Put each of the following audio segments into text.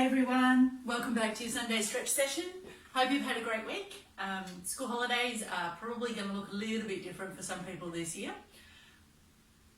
Hey everyone, welcome back to your Sunday stretch session. Hope you've had a great week. School holidays are probably going to look a little bit different for some people this year,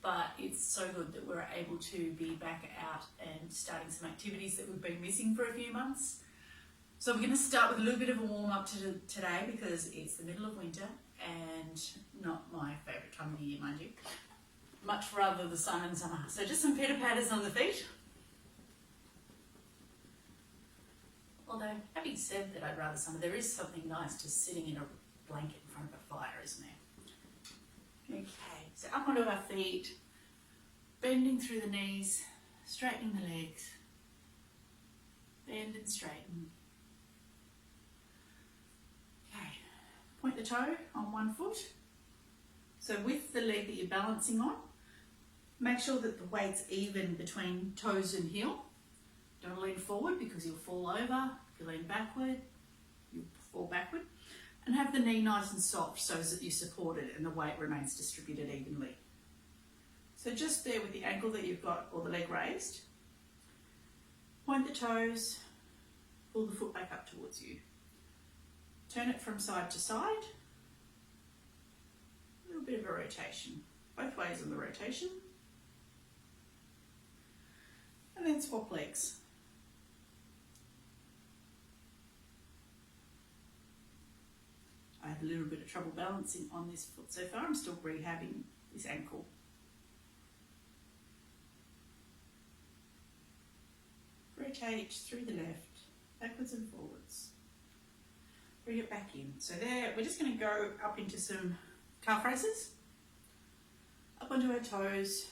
but it's so good that we're able to be back out and starting some activities that we've been missing for a few months. So we're going to start with a little bit of a warm up today because it's the middle of winter and not my favourite time of the year, mind you. Much rather the sun and summer. So just some pitter patters on the feet. Although, having said that I'd rather summer, there is something nice to sitting in a blanket in front of a fire, isn't there? Okay, so up onto our feet, bending through the knees, straightening the legs, bend and straighten. Okay, point the toe on one foot. So with the leg that you're balancing on, make sure that the weight's even between toes and heel. Don't lean forward because you'll fall over. If you lean backward, you'll fall backward. And have the knee nice and soft so that you support it and the weight remains distributed evenly. So just there with the ankle that you've got or the leg raised, point the toes, pull the foot back up towards you. Turn it from side to side. A little bit of a rotation, both ways on the rotation. And then swap legs. I have a little bit of trouble balancing on this foot so far. I'm still rehabbing this ankle. Rotate through the left, backwards and forwards. Bring it back in. So there, we're just going to go up into some calf raises. Up onto our toes,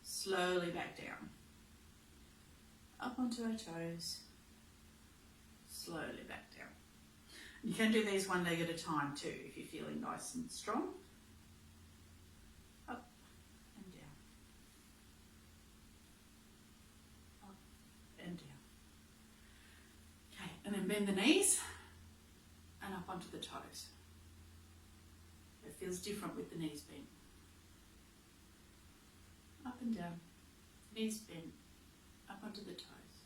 slowly back down. Up onto our toes, slowly back down. You can do these one leg at a time too if you're feeling nice and strong. Up and down. Up and down. Okay, and then bend the knees and up onto the toes. It feels different with the knees bent. Up and down, knees bent, up onto the toes.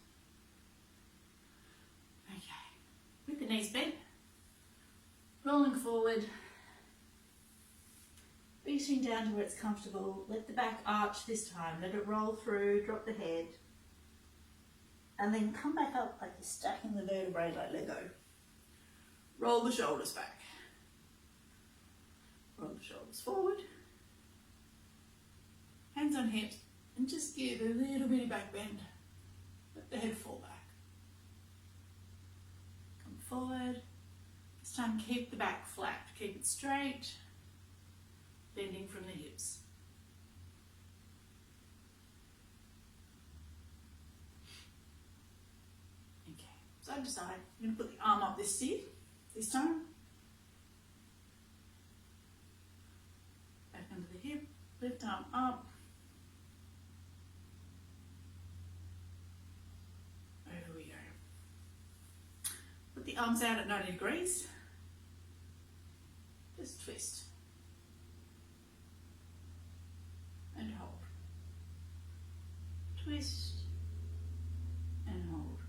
Okay, with the knees bent, rolling forward, beating down to where it's comfortable. Let the back arch this time. Let it roll through, drop the head. And then come back up like you're stacking the vertebrae like Lego. Roll the shoulders back. Roll the shoulders forward. Hands on hips. And just give a little bit of back bend. Let the head fall back. Come forward. This time keep the back flat, keep it straight, bending from the hips. Okay, side to side. I'm going to put the arm up this time. Back under the hip, lift arm up. Over we go. Put the arms out at 90 degrees. Just twist and hold, twist and hold.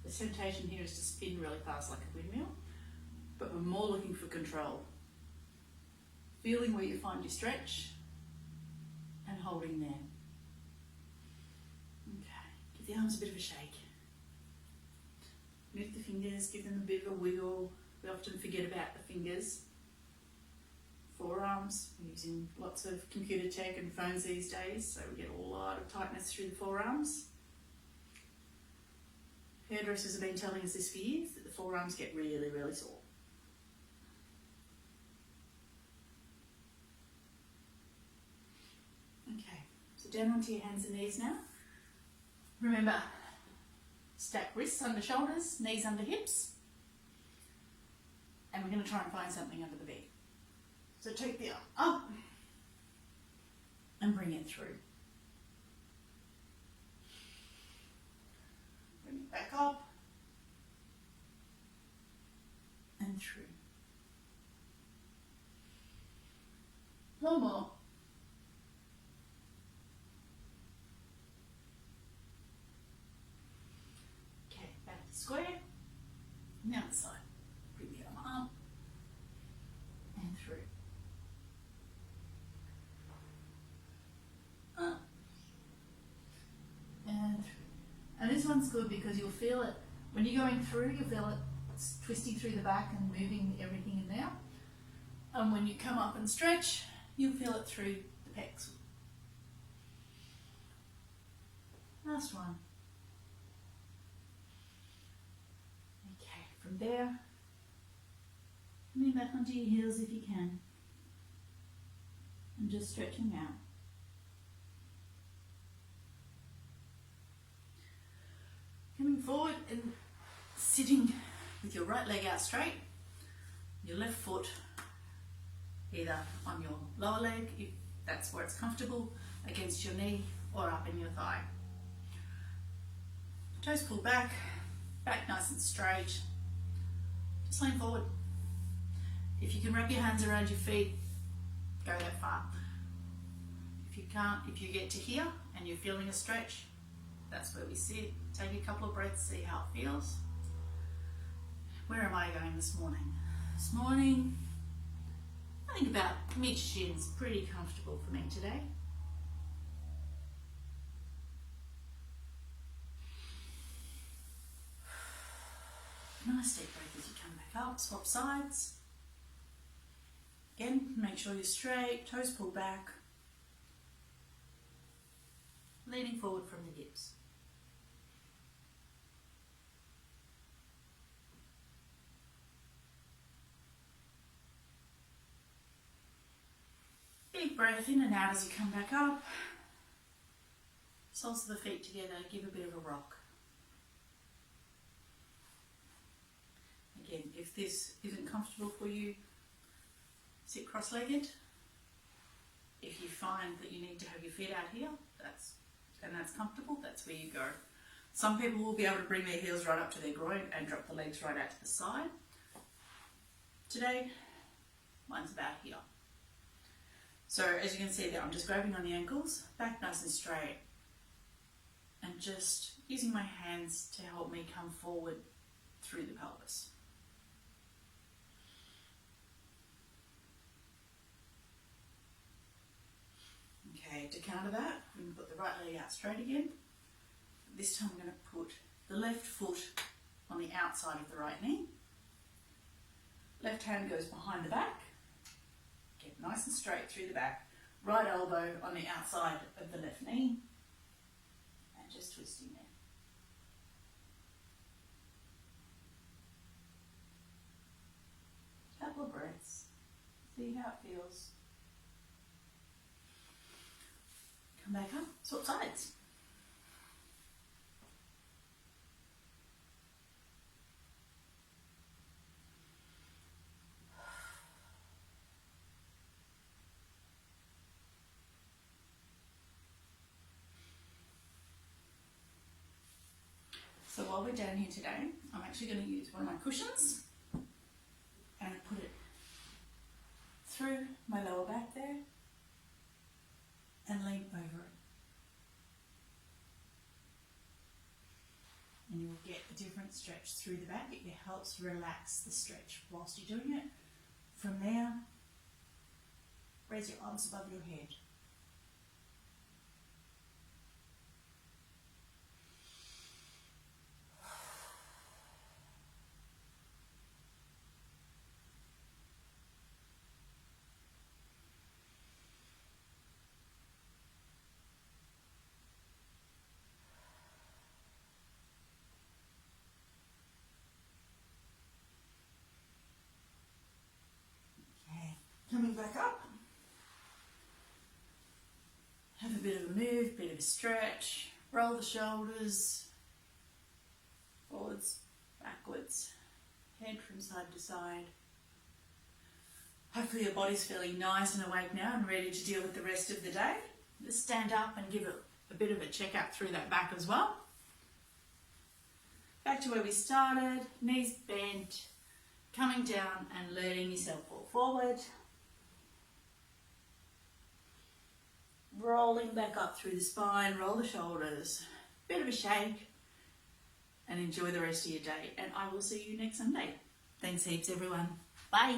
The temptation here is to spin really fast like a windmill, but we're more looking for control. Feeling where you find your stretch and holding there. Okay, give the arms a bit of a shake. Move the fingers, give them a bit of a wiggle. We often forget about the fingers. Forearms, we're using lots of computer tech and phones these days, so we get a lot of tightness through the forearms. Hairdressers have been telling us this for years, that the forearms get really, really sore. Okay, so down onto your hands and knees now. Remember, stack wrists under shoulders, knees under hips. And we're going to try and find something under the bed. So take the arm up and bring it through. Bring it back up and through. One more. square, and the other side. Bring the arm up and through. Up and through. And this one's good because you'll feel it, when you're going through, you'll feel it twisting through the back and moving everything in there. And when you come up and stretch, you'll feel it through the pecs. Last one. Okay, from there, coming back onto your heels if you can. And just stretching out. Coming forward and sitting with your right leg out straight, your left foot either on your lower leg, if that's where it's comfortable, against your knee or up in your thigh. Toes pulled back, back nice and straight. Just lean forward. If you can wrap your hands around your feet, go that far. If you can't, if you get to here and you're feeling a stretch, that's where we sit. Take a couple of breaths, see how it feels. Where am I going this morning? This morning, I think about mid-shins, pretty comfortable for me today. Nice deep breath as you come back up, swap sides. Again, make sure you're straight, toes pulled back. Leaning forward from the hips. Big breath in and out as you come back up. Soles of the feet together, give a bit of a rock. Again, if this isn't comfortable for you, sit cross-legged. If you find that you need to have your feet out here, that's comfortable, that's where you go. Some people will be able to bring their heels right up to their groin and drop the legs right out to the side. Today, mine's about here. So as you can see there, I'm just grabbing on the ankles, back nice and straight, and just using my hands to help me come forward through the pelvis. Okay, to counter that, I'm going to put the right leg out straight again. This time I'm going to put the left foot on the outside of the right knee. Left hand goes behind the back. Get nice and straight through the back. Right elbow on the outside of the left knee. And just twisting there. Couple of breaths. See how it feels. Come back up, swap sides. So while we're down here today, I'm actually going to use one of my cushions and put it through my lower back there and lean over it. And you will get a different stretch through the back. It helps relax the stretch whilst you're doing it. From there, raise your arms above your head. Coming back up, have a bit of a move, bit of a stretch, roll the shoulders, forwards, backwards, head from side to side. Hopefully your body's feeling nice and awake now and ready to deal with the rest of the day. Just stand up and give it a bit of a check out through that back as well. Back to where we started, knees bent, coming down and letting yourself fall forward. Rolling back up through the spine, roll the shoulders, bit of a shake, and enjoy the rest of your day. And I will see you next Sunday. Thanks heaps, everyone. Bye.